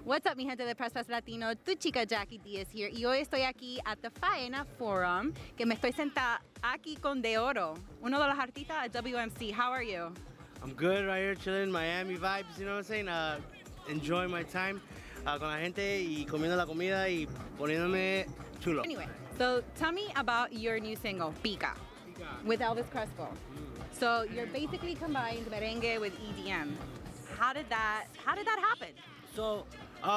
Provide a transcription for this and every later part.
What's up, mi gente de Press Latino? Tu chica Jackie Diaz here. Y hoy estoy aquí at the Faena Forum, que me estoy sentada aquí con Deorro, uno de los artistas at WMC. How are you? I'm good right here chilling, Miami vibes, you know what I'm saying? Enjoying my time con la gente y comiendo la comida y poniéndome chulo. Anyway, so tell me about your new single, Pica, with Elvis Crespo. So you're basically combined merengue with EDM. How did that happen? So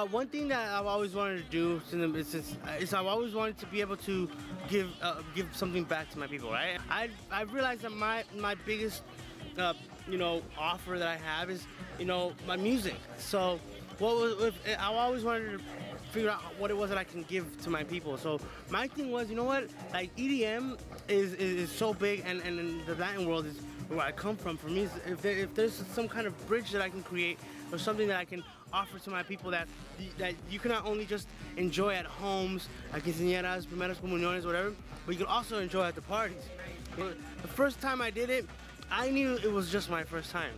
one thing that I've always wanted to do since I've always wanted to be able to give something back to my people, right? I've realized that my biggest offer that I have is my music. So I always wanted to figure out what it was that I can give to my people. So my thing was, you know what, like EDM is so big, and the Latin world is where I come from. For me, if there's some kind of bridge that I can create or something that I can offer to my people that you can not only just enjoy at homes, like quinceañeras, primeras comuniones, whatever, but you can also enjoy at the parties. The first time I did it, I knew it was just my first time.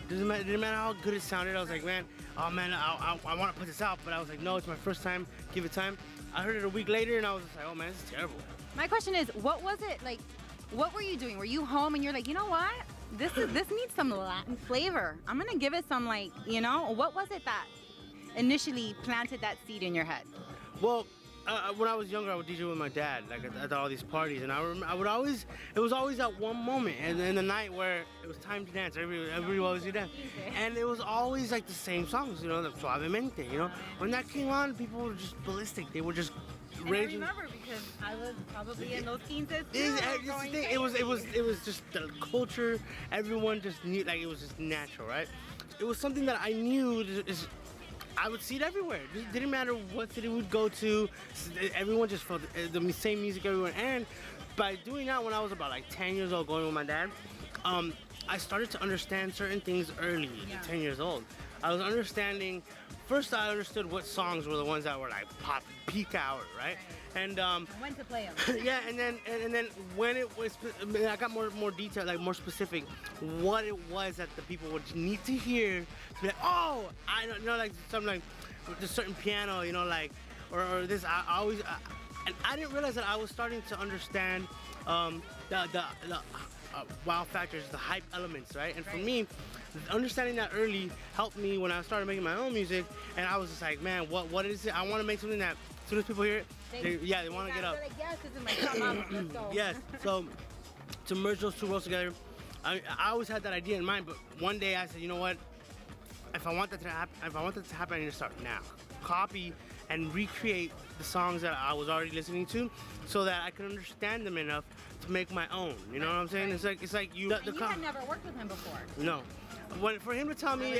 Didn't matter how good it sounded. I was like, man, oh man, I want to put this out, but I was like, no, it's my first time. Give it time. I heard it a week later, and I was just like, oh man, this is terrible. My question is, what was it like? What were you doing? Were you home and you're like, you know what? This needs some Latin flavor. I'm gonna give it some, like, what was it that initially planted that seed in your head? Well, when I was younger, I would DJ with my dad, like at all these parties, and it was always that one moment in the night where it was time to dance. Everybody always do that, and it was always like the same songs, the Suavemente, When that came on, people were just ballistic. They were just raging. I remember because I was probably in those quinces too. It was just the culture. Everyone just knew, like it was just natural, right? It was something that I knew I would see it everywhere. It didn't matter what city we'd go to. Everyone just felt the same music everywhere. And by doing that, when I was about like 10 years old, going with my dad, I started to understand certain things early, at 10 years old. I was understanding. First, I understood what songs were the ones that were like pop peak hour, right? And when to play them. Yeah, and then when it was, I got more detail, like more specific, what it was that the people would need to hear to be like, oh, I don't know, like something like with a certain piano, like, or this. And I didn't realize that I was starting to understand the wow factors, the hype elements, right? And for me, understanding that early helped me when I started making my own music, and I was just like, man, what is it? I want to make something that as soon as people hear it, they want to get up. Like, yes, this is my top. Let's go. Yes, so to merge those two worlds together, I always had that idea in mind, but one day I said, you know what? If I want that to happen, I need to start now. Copy and recreate the songs that I was already listening to, so that I can understand them enough to make my own. You know what I'm saying? Right. It's like you. You had never worked with him before. No. For him to tell me,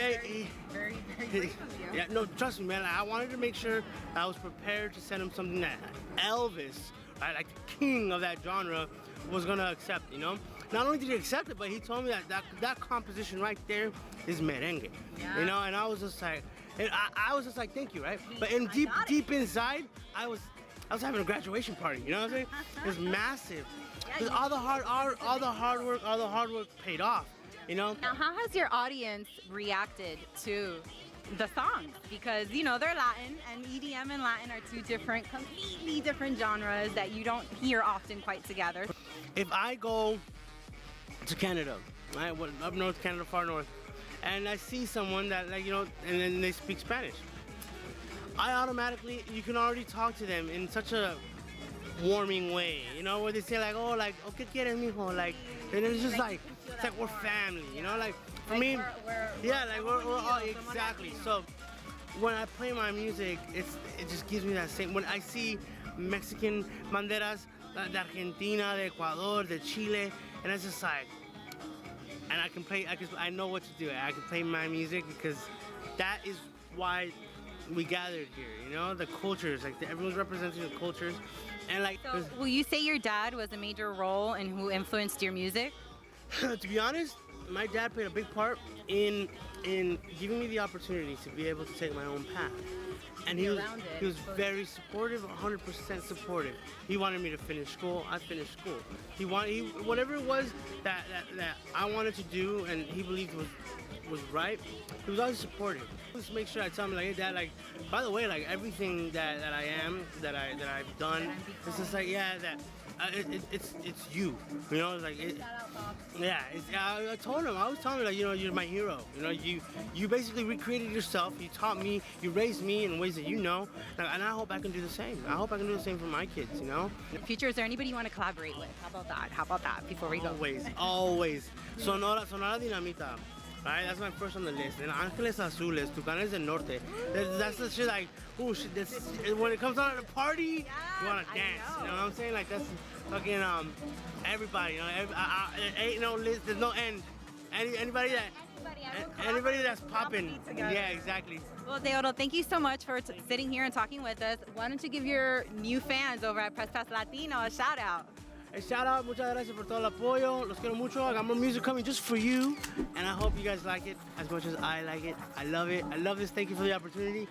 very grateful of you. Yeah, no, trust me, man. I wanted to make sure I was prepared to send him something that Elvis, right, like the king of that genre, was gonna accept. Not only did he accept it, but he told me that composition right there is merengue. Yeah. And I was just like, I was just like, thank you, right? But deep inside, I was having a graduation party. You know what I'm saying? It was massive. Because all the hard work paid off. Now, how has your audience reacted to the songs? Because they're Latin, and EDM and Latin are two completely different genres that you don't hear often quite together. If I go to Canada, right, up north, Canada, far north, and I see someone that, like, and then they speak Spanish, you can already talk to them in such a warming way, where they say like, oh, like, oh, ¿qué quieres, mijo? Like, and it's just like, it's like we're family, like for me, we're all exactly. So when I play my music, it just gives me that same. When I see Mexican banderas, de Argentina, de Ecuador, de Chile, and it's just like, and I know what to do. I can play my music because that is why we gathered here. The cultures, like everyone's representing the cultures, and like. So, will you say your dad was a major role in who influenced your music? To be honest, my dad played a big part in giving me the opportunity to be able to take my own path. And he was very supportive, 100% supportive. He wanted me to finish school. I finished school. Whatever it was that I wanted to do, and he believed was was right, he was always supportive. Just make sure I tell him like, hey dad, like, by the way, like everything that I am, that I've done, it's just like, yeah, that it's you, you know, it's like yeah. I told him, I was telling him like, you know, you're my hero. You know, you basically recreated yourself. You taught me, you raised me in ways that you know, and I hope I can do the same. I hope I can do the same for my kids. You know. Future, is there anybody you want to collaborate with? How about that? How about that? Before we go. Always. Sonora Dinamita. Right, that's my first on the list. And Ángeles Azules, Tucanes del Norte. That's the shit like, oh shit, when it comes out at a party, you wanna dance. You know what I'm saying? Like that's fucking everybody. You know, ain't no list. There's no end. Anybody that's popping. Yeah, exactly. Well, Deorro, thank you so much for sitting here and talking with us. Why don't you give your new fans over at Press Pass Latino a shout out? A shout out, muchas gracias por todo el apoyo. Los quiero mucho. I got more music coming just for you. And I hope you guys like it as much as I like it. I love it. I love this. Thank you for the opportunity.